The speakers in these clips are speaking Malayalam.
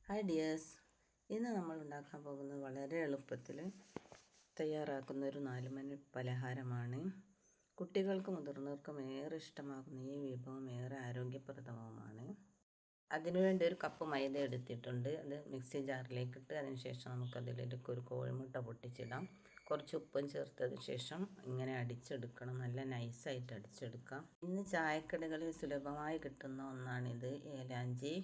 ഹായ് ഡിയേഴ്സ്, ഇന്ന് നമ്മൾ ഉണ്ടാക്കാൻ പോകുന്നത് വളരെ എളുപ്പത്തിൽ തയ്യാറാക്കുന്ന ഒരു 4 മണി പലഹാരമാണ്. കുട്ടികൾക്കും മുതിർന്നവർക്കും ഏറെ ഇഷ്ടമാകുന്ന ഈ വിഭവം ഏറെ ആരോഗ്യപ്രദവുമാണ്. അതിനുവേണ്ടി ഒരു കപ്പ് മൈദ എടുത്തിട്ടുണ്ട്. അത് മിക്സി ജാറിലേക്ക് ഇട്ട് അതിനുശേഷം നമുക്കതിലേക്ക് ഒരു കോഴിമുട്ട പൊട്ടിച്ചിടാം. കുറച്ച് ഉപ്പും ചേർത്തതിന് ശേഷം ഇങ്ങനെ അടിച്ചെടുക്കണം. നല്ല നൈസായിട്ട് അടിച്ചെടുക്കാം. ഇന്ന് ചായക്കടകളിൽ സുലഭമായി കിട്ടുന്ന ഒന്നാണിത്, ഏലാഞ്ചി.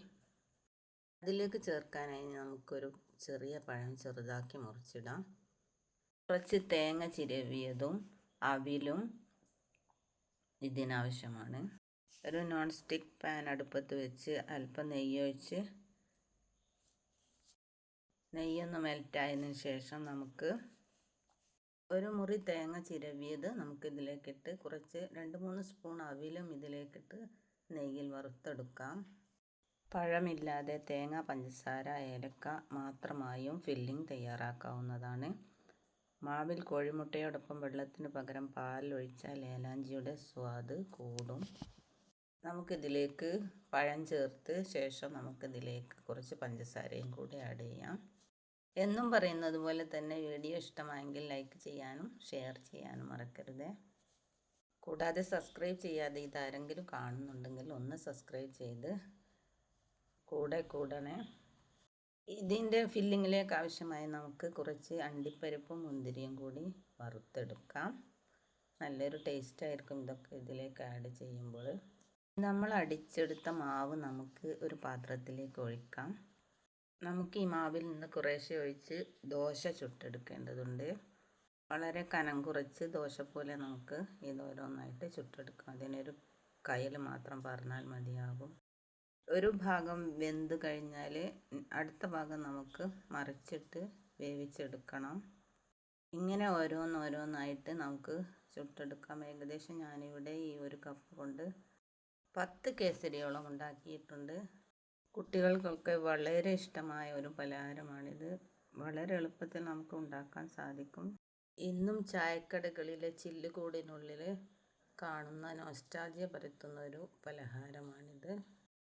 അതിലേക്ക് ചേർക്കാനായി നമുക്കൊരു ചെറിയ പഴം ചെറുതാക്കി മുറിച്ചിടാം. കുറച്ച് തേങ്ങ ചിരവിയതും അവിലും ഇതിനാവശ്യമാണ്. ഒരു നോൺ സ്റ്റിക്ക് പാൻ അടുപ്പത്ത് വെച്ച് അല്പം നെയ്യൊഴിച്ച് നെയ്യൊന്ന് മെൽറ്റായതിനു ശേഷം നമുക്ക് ഒരു മുറി തേങ്ങ ചിരവിയത് നമുക്കിതിലേക്കിട്ട് കുറച്ച് 2-3 സ്പൂൺ അവിലും ഇതിലേക്കിട്ട് നെയ്യിൽ വറുത്തെടുക്കാം. പഴമില്ലാതെ തേങ്ങ, പഞ്ചസാര, ഏലക്ക മാത്രമായും ഫില്ലിംഗ് തയ്യാറാക്കാവുന്നതാണ്. മാവിൽ കോഴിമുട്ടയോടൊപ്പം വെള്ളത്തിന് പകരം പാൽ ഒഴിച്ചാൽ ഏലാഞ്ചിയുടെ സ്വാദ് കൂടും. നമുക്കിതിലേക്ക് പഴം ചേർത്ത് ശേഷം നമുക്കിതിലേക്ക് കുറച്ച് പഞ്ചസാരയും കൂടി ആഡ് ചെയ്യാം. എന്നും പറയുന്നത് പോലെ തന്നെ വീഡിയോ ഇഷ്ടമായെങ്കിൽ ലൈക്ക് ചെയ്യാനും ഷെയർ ചെയ്യാനും മറക്കരുത്. കൂടാതെ സബ്സ്ക്രൈബ് ചെയ്യാതെ ഇതാരെങ്കിലും കാണുന്നുണ്ടെങ്കിൽ ഒന്ന് സബ്സ്ക്രൈബ് ചെയ്ത് കൂടണേ. ഇതിൻ്റെ ഫില്ലിങ്ങിലേക്ക് ആവശ്യമായി നമുക്ക് കുറച്ച് അണ്ടിപ്പരിപ്പും മുന്തിരിയും കൂടി വറുത്തെടുക്കാം. നല്ലൊരു ടേസ്റ്റ് ആയിരിക്കും ഇതൊക്കെ ഇതിലേക്ക് ആഡ് ചെയ്യുമ്പോൾ. നമ്മൾ അടിച്ചെടുത്ത മാവ് നമുക്ക് ഒരു പാത്രത്തിലേക്ക് ഒഴിക്കാം. നമുക്ക് ഈ മാവിൽ നിന്ന് കുറേശ്ശെ ഒഴിച്ച് ദോശ ചുട്ടെടുക്കേണ്ടതുണ്ട്. വളരെ കനം കുറച്ച് ദോശ പോലെ നമുക്ക് ഇതോരോന്നായിട്ട് ചുട്ടെടുക്കാം. അതിനൊരു കയ്യിൽ മാത്രം പറഞ്ഞാൽ മതിയാകും. ഒരു ഭാഗം വെന്ത് കഴിഞ്ഞാൽ അടുത്ത ഭാഗം നമുക്ക് മറിച്ചിട്ട് വേവിച്ചെടുക്കണം. ഇങ്ങനെ ഓരോന്നായിട്ട് നമുക്ക് ചുട്ടെടുക്കാം. ഏകദേശം ഞാനിവിടെ ഈ ഒരു കപ്പ് കൊണ്ട് 10 കേസരിയോളം ഉണ്ടാക്കിയിട്ടുണ്ട്. കുട്ടികൾക്കൊക്കെ വളരെ ഇഷ്ടമായ ഒരു പലഹാരമാണിത്. വളരെ എളുപ്പത്തിൽ നമുക്ക് ഉണ്ടാക്കാൻ സാധിക്കും. ഇന്നും ചായക്കടകളിലെ ചില്ലുകൂടിനുള്ളിൽ കാണുന്ന നൊസ്റ്റാൾജിയ പരത്തുന്ന ഒരു പലഹാരമാണിത്.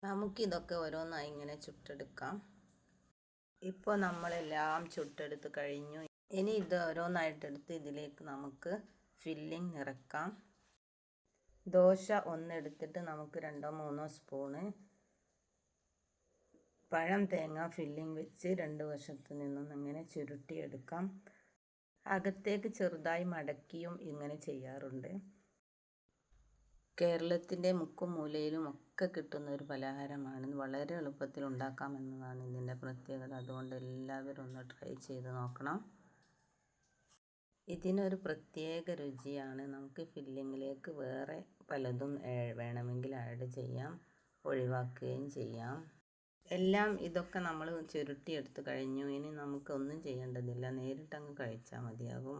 നമുക്കിതൊക്കെ ഓരോന്നായി ഇങ്ങനെ ചുട്ടെടുക്കാം. ഇപ്പോൾ നമ്മളെല്ലാം ചുട്ടെടുത്ത് കഴിഞ്ഞു. ഇനി ഇത് ഓരോന്നായിട്ടെടുത്ത് ഇതിലേക്ക് നമുക്ക് ഫില്ലിംഗ് നിറക്കാം. ദോശ ഒന്നെടുത്തിട്ട് നമുക്ക് 2-3 സ്പൂണ് പഴം തേങ്ങ ഫില്ലിംഗ് വെച്ച് 2 വശത്തു നിന്നും ഇങ്ങനെ ചുരുട്ടിയെടുക്കാം. അകത്തേക്ക് ചെറുതായി മടക്കിയും ഇങ്ങനെ ചെയ്യാറുണ്ട്. കേരളത്തിൻ്റെ മുക്കും മൂലയിലും ഒക്കെ കിട്ടുന്ന ഒരു പലഹാരമാണ്. വളരെ എളുപ്പത്തിൽ ഉണ്ടാക്കാമെന്നതാണ് ഇതിൻ്റെ പ്രത്യേകത. അതുകൊണ്ട് എല്ലാവരും ഒന്ന് ട്രൈ ചെയ്ത് നോക്കണം. ഇതിനൊരു പ്രത്യേക രുചിയാണ്. നമുക്ക് ഫില്ലിങ്ങിലേക്ക് വേറെ പലതും വേണമെങ്കിൽ ആഡ് ചെയ്യാം, ഒഴിവാക്കുകയും ചെയ്യാം. എല്ലാം ഇതൊക്കെ നമ്മൾ ചുരുട്ടിയെടുത്ത് കഴിഞ്ഞു. ഇനി നമുക്കൊന്നും ചെയ്യേണ്ടതില്ല, നേരിട്ടങ്ങ് കഴിച്ചാൽ മതിയാകും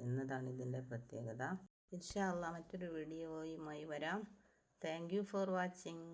എന്നതാണ് ഇതിൻ്റെ പ്രത്യേകത. ഇൻഷാ അല്ലാഹ് മറ്റൊരു വീഡിയോയുമായി വരാം. Thank you for watching.